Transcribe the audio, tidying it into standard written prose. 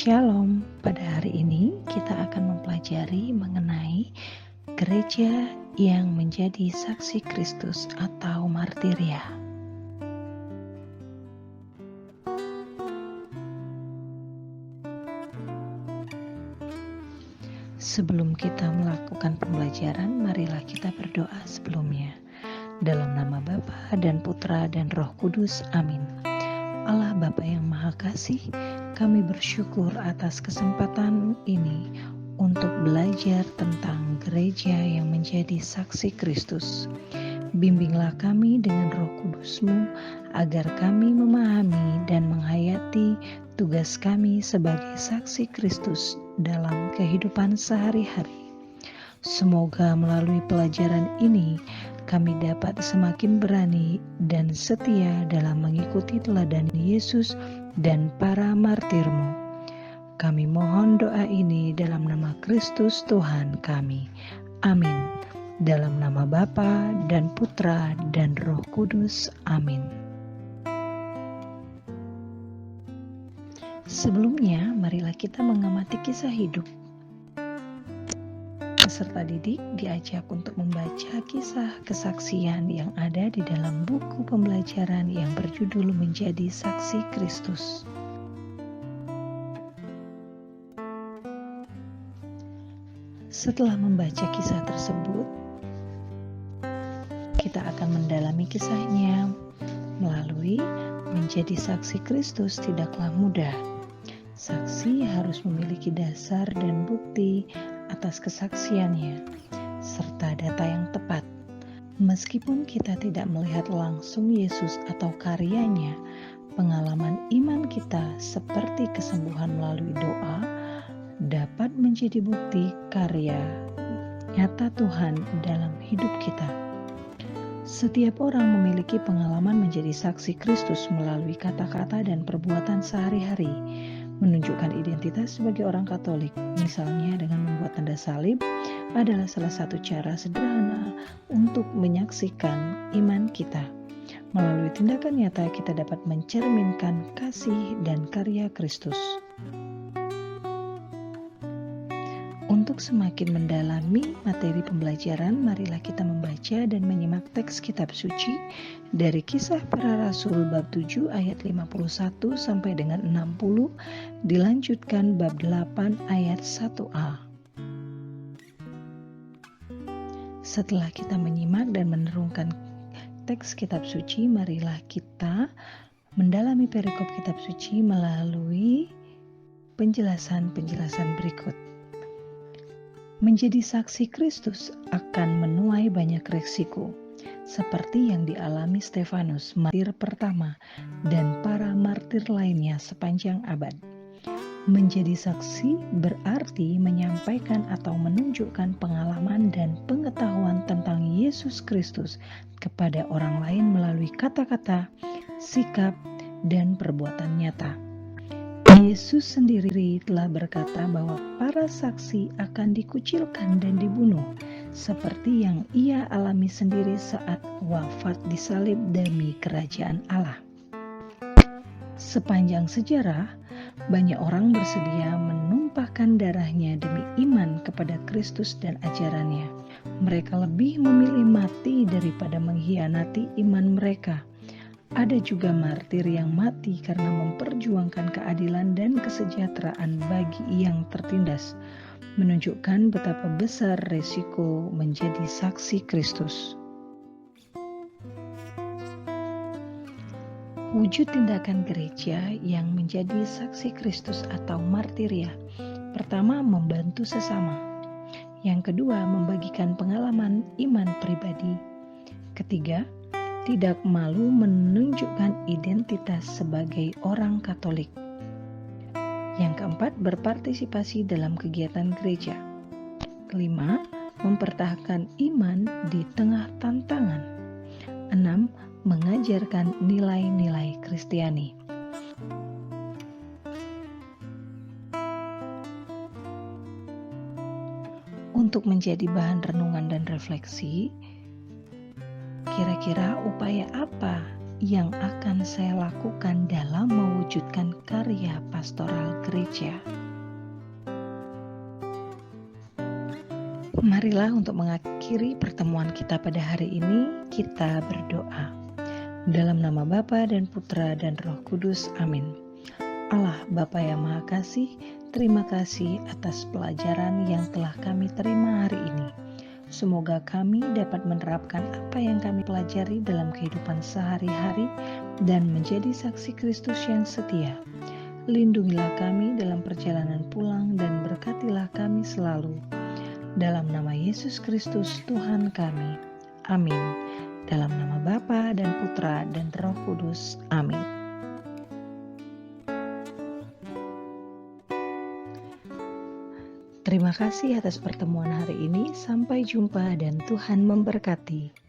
Shalom, pada hari ini kita akan mempelajari mengenai gereja yang menjadi saksi Kristus atau martiria. Sebelum kita melakukan pembelajaran, marilah kita berdoa sebelumnya. Dalam nama Bapa dan Putra dan Roh Kudus, amin. Allah Bapa yang Maha Kasih, kami bersyukur atas kesempatan ini untuk belajar tentang gereja yang menjadi saksi Kristus. Bimbinglah kami dengan Roh Kudus-Mu agar kami memahami dan menghayati tugas kami sebagai saksi Kristus dalam kehidupan sehari-hari. Semoga melalui pelajaran ini kami dapat semakin berani dan setia dalam mengikuti teladan Yesus dan para martir-Mu. Kami mohon doa ini dalam nama Kristus Tuhan kami. Amin. Dalam nama Bapa dan Putra dan Roh Kudus. Amin. Sebelumnya, marilah kita mengamati kisah hidup. Peserta didik diajak untuk membaca kisah kesaksian yang ada di dalam buku pembelajaran yang berjudul Menjadi Saksi Kristus. Setelah membaca kisah tersebut, kita akan mendalami kisahnya melalui menjadi saksi Kristus tidaklah mudah. Saksi harus memiliki dasar dan bukti atas kesaksiannya, serta data yang tepat. Meskipun kita tidak melihat langsung Yesus atau karyanya, pengalaman iman kita seperti kesembuhan melalui doa dapat menjadi bukti karya nyata Tuhan dalam hidup kita. Setiap orang memiliki pengalaman menjadi saksi Kristus melalui kata-kata dan perbuatan sehari-hari, menunjukkan identitas sebagai orang Katolik, misalnya dengan membuat tanda salib, adalah salah satu cara sederhana untuk menyaksikan iman kita. Melalui tindakan nyata kita dapat mencerminkan kasih dan karya Kristus. Untuk semakin mendalami materi pembelajaran, marilah kita membaca dan menyimak teks kitab suci dari Kisah Para Rasul bab 7 ayat 51 sampai dengan 60, dilanjutkan bab 8 ayat 1a. Setelah kita menyimak dan merenungkan teks kitab suci, marilah kita mendalami perikop kitab suci melalui penjelasan-penjelasan berikut. Menjadi saksi Kristus akan menuai banyak resiko, seperti yang dialami Stefanus, martir pertama, dan para martir lainnya sepanjang abad. Menjadi saksi berarti menyampaikan atau menunjukkan pengalaman dan pengetahuan tentang Yesus Kristus kepada orang lain melalui kata-kata, sikap, dan perbuatan nyata. Yesus sendiri telah berkata bahwa para saksi akan dikucilkan dan dibunuh, seperti yang ia alami sendiri saat wafat disalib demi kerajaan Allah. Sepanjang sejarah, banyak orang bersedia menumpahkan darahnya demi iman kepada Kristus dan ajarannya. Mereka lebih memilih mati daripada mengkhianati iman mereka. Ada juga martir yang mati karena memperjuangkan keadilan dan kesejahteraan bagi yang tertindas, menunjukkan betapa besar resiko menjadi saksi Kristus. Wujud tindakan gereja yang menjadi saksi Kristus atau martiria. Pertama, membantu sesama. Yang kedua, membagikan pengalaman iman pribadi. Ketiga, tidak malu menunjukkan identitas sebagai orang Katolik. Yang keempat, berpartisipasi dalam kegiatan gereja. Kelima, mempertahankan iman di tengah tantangan. 6. Mengajarkan nilai-nilai Kristiani. Untuk menjadi bahan renungan dan refleksi, kira-kira upaya apa yang akan saya lakukan dalam mewujudkan karya pastoral gereja. Marilah untuk mengakhiri pertemuan kita pada hari ini, kita berdoa. Dalam nama Bapa dan Putra dan Roh Kudus, amin. Allah Bapa yang Maha Kasih, terima kasih atas pelajaran yang telah kami terima hari ini. Semoga kami dapat menerapkan apa yang kami pelajari dalam kehidupan sehari-hari dan menjadi saksi Kristus yang setia. Lindungilah kami dalam perjalanan pulang dan berkatilah kami selalu. Dalam nama Yesus Kristus Tuhan kami. Amin. Dalam nama Bapa dan Putra dan Roh Kudus. Amin. Terima kasih atas pertemuan hari ini. Sampai jumpa dan Tuhan memberkati.